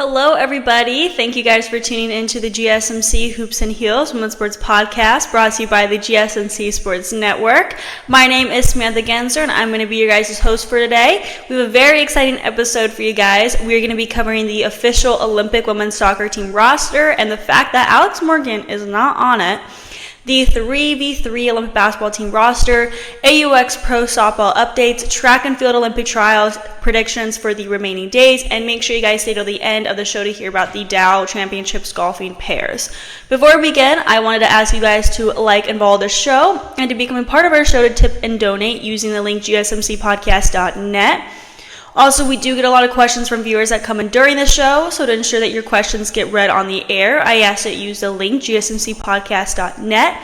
Hello, everybody. Thank you guys for tuning into the GSMC Hoops and Heels Women's Sports Podcast, brought to you by the GSMC Sports Network. My name is Samantha Genzer, and I'm going to be your guys' host for today. We have a very exciting episode for you guys. We're going to be covering the official Olympic women's soccer team roster and the fact that Alex Morgan is not on it, the 3v3 Olympic basketball team roster, AUX Pro softball updates, track and field Olympic trials, predictions for the remaining days, and make sure you guys stay till the end of the show to hear about the Dow Championships golfing pairs. Before we begin, I wanted to ask you guys to like and follow the show, and to become a part of our show to tip and donate using the link gsmcpodcast.net. Also, we do get a lot of questions from viewers that come in during the show, so to ensure that your questions get read on the air, I ask that you use the link gsmcpodcast.net.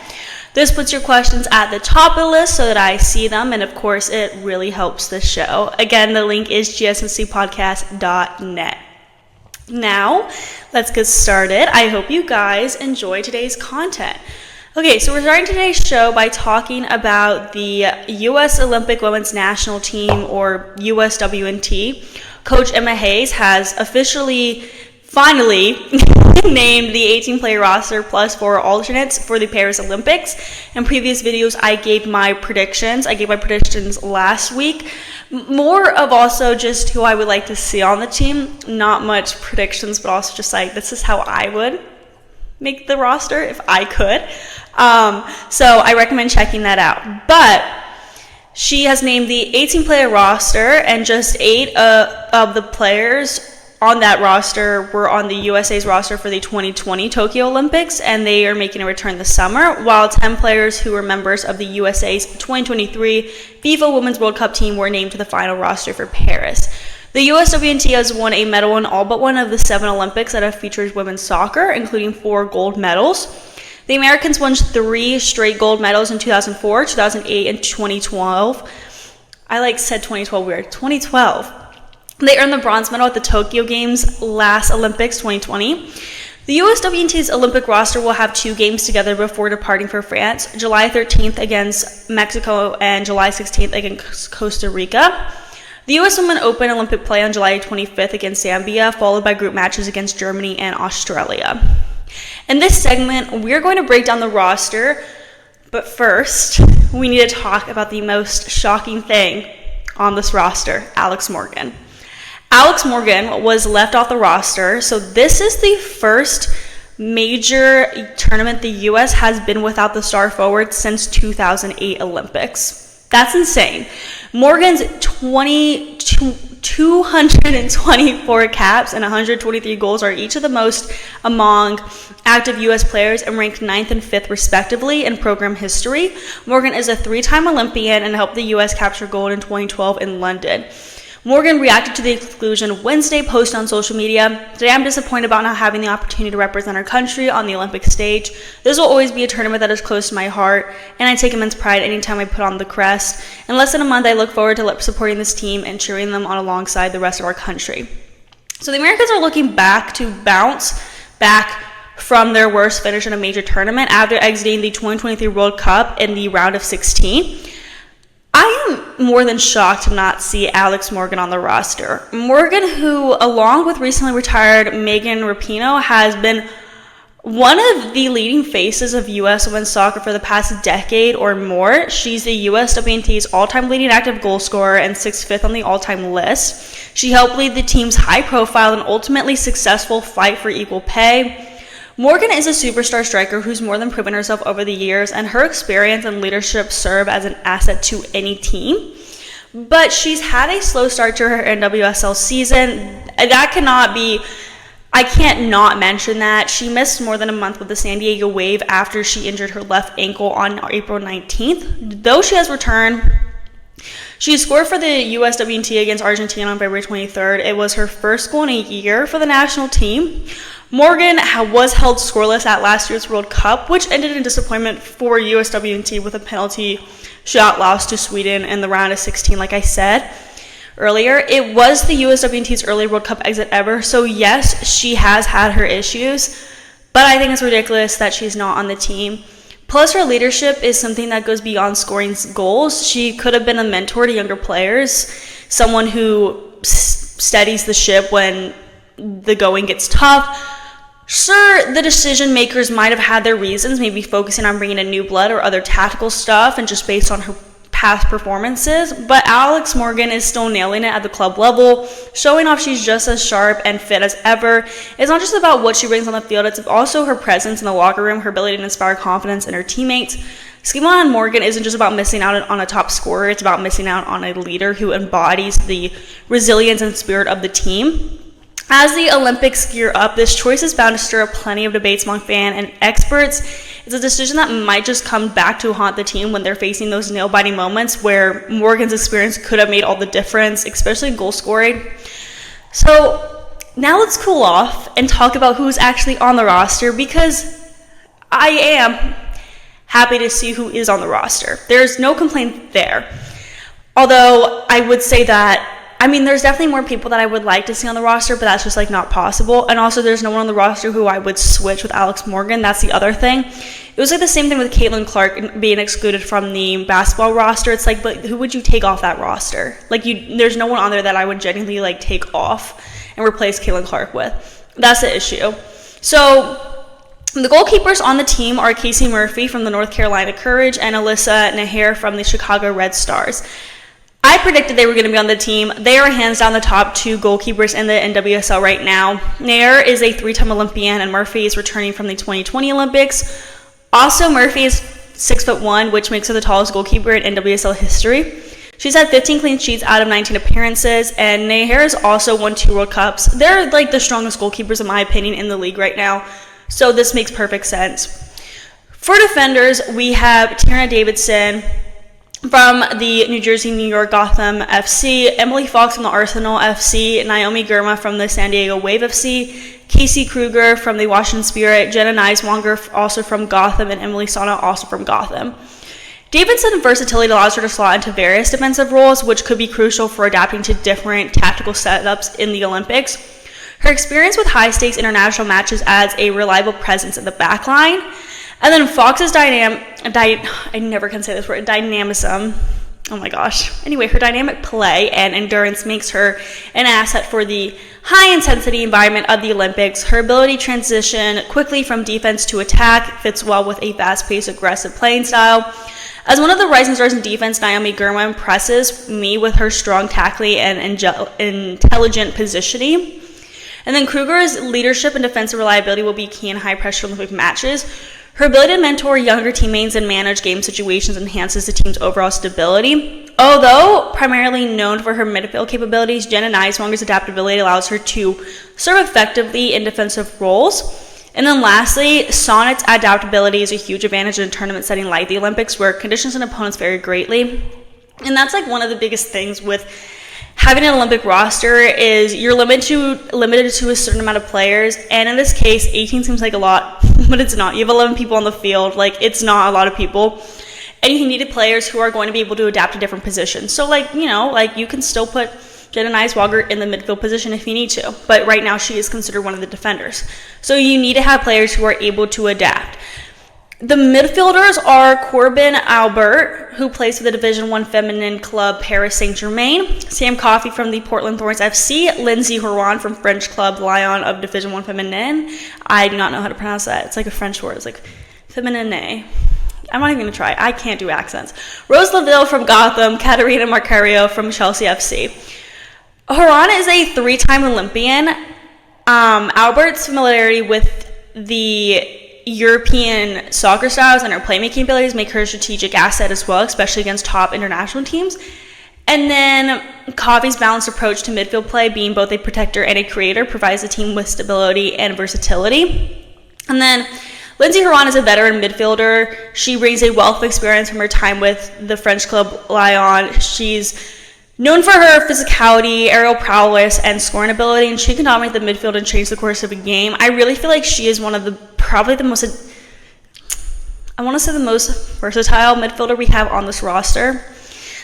This puts your questions at the top of the list so that I see them, and of course, it really helps the show. Again, the link is gsmcpodcast.net. Now, let's get started. I hope you guys enjoy today's content. Okay, so we're starting today's show by talking about the U.S. Olympic Women's National Team, or USWNT. Coach Emma Hayes has finally named the 18-player roster plus 4 alternates for the Paris Olympics. In previous videos, I gave my predictions. I gave my predictions last week. More of also just who I would like to see on the team. Not much predictions, but also just like, this is how I would make the roster if I could. So I recommend checking that out. But she has named the 18-player roster, and just 8 of the players on that roster were on the USA's roster for the 2020 Tokyo Olympics, and they are making a return this summer, while 10 players who were members of the USA's 2023 FIFA Women's World Cup team were named to the final roster for Paris. The USWNT has won a medal in all but one of the 7 Olympics that have featured women's soccer, including 4 gold medals. The Americans won 3 straight gold medals in 2004, 2008, and 2012. I said 2012 weird. 2012. They earned the bronze medal at the Tokyo Games last Olympics 2020. The USWNT's Olympic roster will have 2 games together before departing for France, July 13th against Mexico and July 16th against Costa Rica. The U.S. Women Open Olympic play on July 25th against Zambia, followed by group matches against Germany and Australia. In this segment, we're going to break down the roster, but first, we need to talk about the most shocking thing on this roster, Alex Morgan. Alex Morgan was left off the roster, so this is the first major tournament the U.S. has been without the star forward since 2008 Olympics. That's insane. Morgan's 224 caps and 123 goals are each of the most among active U.S. players and ranked 9th and 5th respectively in program history. Morgan is a 3-time Olympian and helped the U.S. capture gold in 2012 in London. Morgan reacted to the exclusion Wednesday post on social media. Today I'm disappointed about not having the opportunity to represent our country on the Olympic stage. This will always be a tournament that is close to my heart, and I take immense pride anytime I put on the crest. In less than a month, I look forward to supporting this team and cheering them on alongside the rest of our country. So the Americans are looking back to bounce back from their worst finish in a major tournament after exiting the 2023 World Cup in the round of 16. I am more than shocked to not see Alex Morgan on the roster. Morgan, who, along with recently retired Megan Rapinoe, has been one of the leading faces of U.S. women's soccer for the past decade or more. She's the USWNT's all-time leading active goal scorer and 65th on the all-time list. She helped lead the team's high-profile and ultimately successful fight for equal pay. Morgan is a superstar striker who's more than proven herself over the years, and her experience and leadership serve as an asset to any team. But she's had a slow start to her NWSL season. I can't not mention that. She missed more than a month with the San Diego Wave after she injured her left ankle on April 19th. Though she has returned, she scored for the USWNT against Argentina on February 23rd. It was her first goal in a year for the national team. Morgan was held scoreless at last year's World Cup, which ended in disappointment for USWNT with a penalty shot loss to Sweden in the round of 16, like I said earlier. It was the USWNT's early World Cup exit ever, so yes, she has had her issues, but I think it's ridiculous that she's not on the team. Plus, her leadership is something that goes beyond scoring goals. She could have been a mentor to younger players, someone who steadies the ship when the going gets tough. Sure, the decision makers might have had their reasons, maybe focusing on bringing in new blood or other tactical stuff and just based on her past performances, but Alex Morgan is still nailing it at the club level, showing off she's just as sharp and fit as ever. It's not just about what she brings on the field, it's also her presence in the locker room, her ability to inspire confidence in her teammates. Schema on Morgan isn't just about missing out on a top scorer, it's about missing out on a leader who embodies the resilience and spirit of the team. As the Olympics gear up, this choice is bound to stir up plenty of debates among fans and experts. It's a decision that might just come back to haunt the team when they're facing those nail-biting moments where Morgan's experience could have made all the difference, especially goal scoring. So now let's cool off and talk about who's actually on the roster, because I am happy to see who is on the roster. There's no complaint there. Although I would say that there's definitely more people that I would like to see on the roster, but that's just not possible. And also there's no one on the roster who I would switch with Alex Morgan. That's the other thing. It was the same thing with Caitlin Clark being excluded from the basketball roster. It's but who would you take off that roster? There's no one on there that I would genuinely take off and replace Caitlin Clark with. That's the issue. So the goalkeepers on the team are Casey Murphy from the North Carolina Courage and Alyssa Naeher from the Chicago Red Stars. I predicted they were going to be on the team. They are hands down the top two goalkeepers in the NWSL right now. Naeher is a 3-time Olympian, and Murphy is returning from the 2020 Olympics. Also, Murphy is 6'1", which makes her the tallest goalkeeper in NWSL history. She's had 15 clean sheets out of 19 appearances, and Naeher has also won 2 World Cups. They're the strongest goalkeepers, in my opinion, in the league right now. So this makes perfect sense. For defenders, we have Tierna Davidson from the New Jersey, New York Gotham FC, Emily Fox from the Arsenal FC, Naomi Girma from the San Diego Wave FC, Casey Kruger from the Washington Spirit, Jenna Neiswanger also from Gotham, and Emily Sana also from Gotham. Davidson's versatility allows her to slot into various defensive roles, which could be crucial for adapting to different tactical setups in the Olympics. Her experience with high-stakes international matches adds a reliable presence in the back line. And then Fox's dynamism. Oh my gosh. Anyway, her dynamic play and endurance makes her an asset for the high-intensity environment of the Olympics. Her ability to transition quickly from defense to attack fits well with a fast-paced, aggressive playing style. As one of the rising stars in defense, Naomi Girma impresses me with her strong tackling and intelligent positioning. And then Kruger's leadership and defensive reliability will be key in high-pressure Olympic matches. Her ability to mentor younger teammates and manage game situations enhances the team's overall stability. Although primarily known for her midfield capabilities, Jenna Neiswanger's adaptability allows her to serve effectively in defensive roles. And then lastly, Sonnet's adaptability is a huge advantage in a tournament setting like the Olympics, where conditions and opponents vary greatly. And that's one of the biggest things with having an Olympic roster is you're limited to a certain amount of players, and in this case, 18 seems like a lot, but it's not. You have 11 people on the field, it's not a lot of people, and you needed players who are going to be able to adapt to different positions. So, you can still put Jenna Neiswanger in the midfield position if you need to, but right now she is considered one of the defenders. So you need to have players who are able to adapt. The midfielders are Corbin Albert, who plays for the Division I feminine club Paris Saint-Germain, Sam Coffey from the Portland Thorns FC, Lindsay Huron from French club Lyon of Division I feminine. I do not know how to pronounce that. It's a French word. It's feminine. I'm not even going to try. I can't do accents. Rose Laville from Gotham, Katerina Marcario from Chelsea FC. Huron is a 3-time Olympian. Albert's familiarity with the European soccer styles and her playmaking abilities make her a strategic asset as well, especially against top international teams. And then Coffey's balanced approach to midfield play, being both a protector and a creator, provides the team with stability and versatility. And then Lindsay Huron is a veteran midfielder. She brings a wealth of experience from her time with the French club Lyon. She's known for her physicality, aerial prowess, and scoring ability, and she can dominate the midfield and change the course of a game. I really feel like she is one of the most versatile midfielder we have on this roster.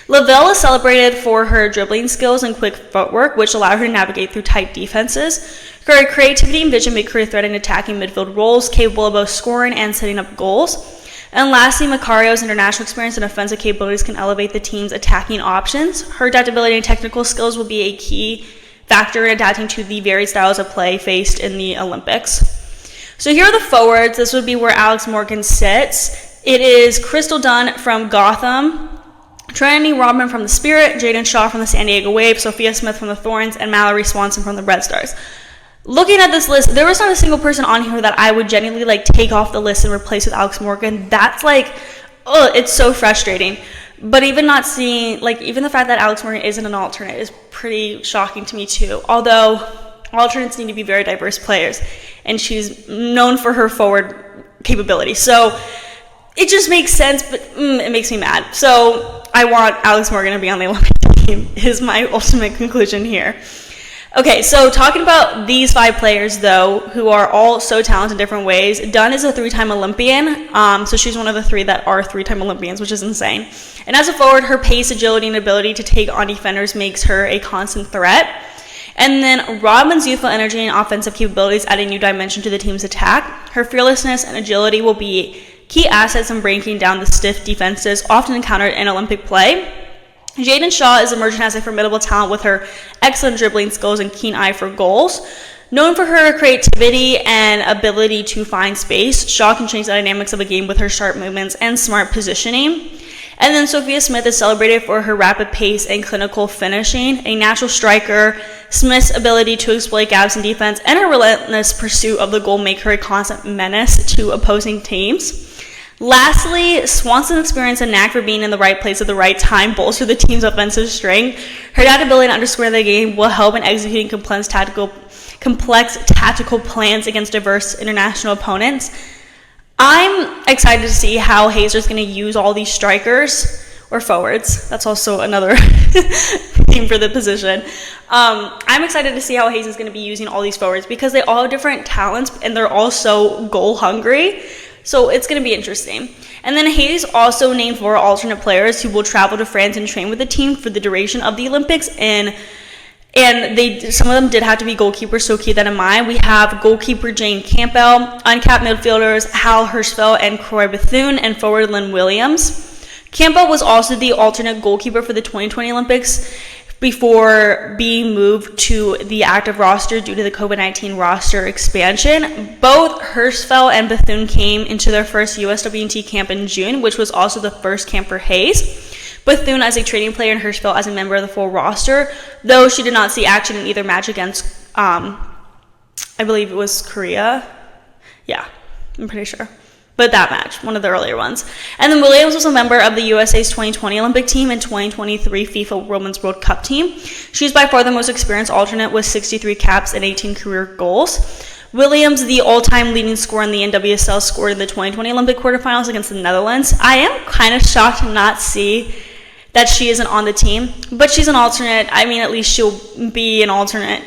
Lavelle is celebrated for her dribbling skills and quick footwork, which allow her to navigate through tight defenses. Her creativity and vision make her a threat in attacking midfield roles, capable of both scoring and setting up goals. And lastly, Macario's international experience and offensive capabilities can elevate the team's attacking options. Her adaptability and technical skills will be a key factor in adapting to the varied styles of play faced in the Olympics. So here are the forwards. This would be where Alex Morgan sits. It is Crystal Dunn from Gotham, Trinity Rodman from the Spirit, Jaden Shaw from the San Diego Wave, Sophia Smith from the Thorns, and Mallory Swanson from the Red Stars. Looking at this list, there was not a single person on here that I would genuinely like take off the list and replace with Alex Morgan. That's like, it's so frustrating. But even not seeing, like, even the fact that Alex Morgan isn't an alternate is pretty shocking to me too. Although alternates need to be very diverse players, and she's known for her forward capability. So it just makes sense, but it makes me mad. So I want Alex Morgan to be on the Olympic team is my ultimate conclusion here. Okay, so talking about these 5 players, though, who are all so talented in different ways. Dunn is a 3-time Olympian, so she's one of the 3 that are 3-time Olympians, which is insane. And as a forward, her pace, agility, and ability to take on defenders makes her a constant threat. And then Rodman's youthful energy and offensive capabilities add a new dimension to the team's attack. Her fearlessness and agility will be key assets in breaking down the stiff defenses often encountered in Olympic play. Jaden Shaw is emerging as a formidable talent with her excellent dribbling skills and keen eye for goals. Known for her creativity and ability to find space, Shaw can change the dynamics of a game with her sharp movements and smart positioning. And then Sophia Smith is celebrated for her rapid pace and clinical finishing. A natural striker, Smith's ability to exploit gaps in defense and her relentless pursuit of the goal make her a constant menace to opposing teams. Lastly, Swanson's experience and knack for being in the right place at the right time bolster the team's offensive strength. Her adaptability to underscore the game will help in executing complex tactical plans against diverse international opponents. I'm excited to see how Hazer's going to use all these strikers or forwards. That's also another theme for the position. I'm excited to see how Hayes is going to be using all these forwards because they all have different talents and they're all so goal hungry. So it's going to be interesting. And then Hayes also named 4 alternate players who will travel to France and train with the team for the duration of the Olympics. And some of them did have to be goalkeepers, so keep that in mind. We have goalkeeper Jane Campbell, uncapped midfielders Hal Hirschfeld and Croy Bethune, and forward Lynn Williams. Campbell was also the alternate goalkeeper for the 2020 Olympics before being moved to the active roster due to the COVID-19 roster expansion. Both Hirschfeld and Bethune came into their first USWNT camp in June, which was also the first camp for Hayes. Bethune as a training player and Hirschfeld as a member of the full roster, though she did not see action in either match against, I believe it was Korea. Yeah, I'm pretty sure. But that match, one of the earlier ones. And then Williams was a member of the USA's 2020 Olympic team and 2023 FIFA Women's World Cup team. She's by far the most experienced alternate with 63 caps and 18 career goals. Williams, the all-time leading scorer in the NWSL, scored in the 2020 Olympic quarterfinals against the Netherlands. I am kind of shocked to not see that she isn't on the team, but she's an alternate. I mean, at least she'll be an alternate,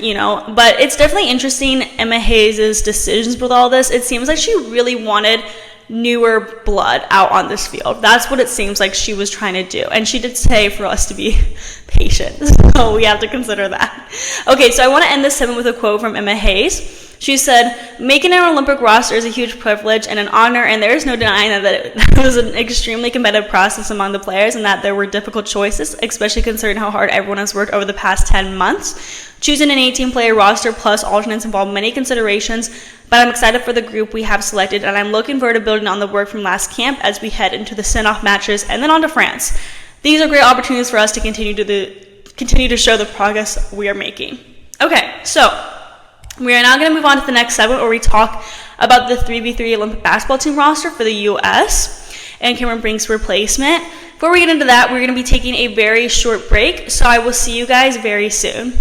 But it's definitely interesting, Emma Hayes' decisions with all this. It seems like she really wanted newer blood out on this field. That's what it seems like she was trying to do. And she did say for us to be patient. So we have to consider that. Okay, so I want to end this segment with a quote from Emma Hayes. She said, "Making an Olympic roster is a huge privilege and an honor, and there is no denying that it was an extremely competitive process among the players and that there were difficult choices, especially considering how hard everyone has worked over the past 10 months. Choosing an 18-player roster plus alternates involved many considerations, but I'm excited for the group we have selected, and I'm looking forward to building on the work from last camp as we head into the send-off matches and then on to France. These are great opportunities for us to continue to show the progress we are making." Okay, so we are now going to move on to the next segment where we talk about the 3v3 Olympic basketball team roster for the U.S. and Cameron Brink's replacement. Before we get into that, we're going to be taking a very short break, so I will see you guys very soon.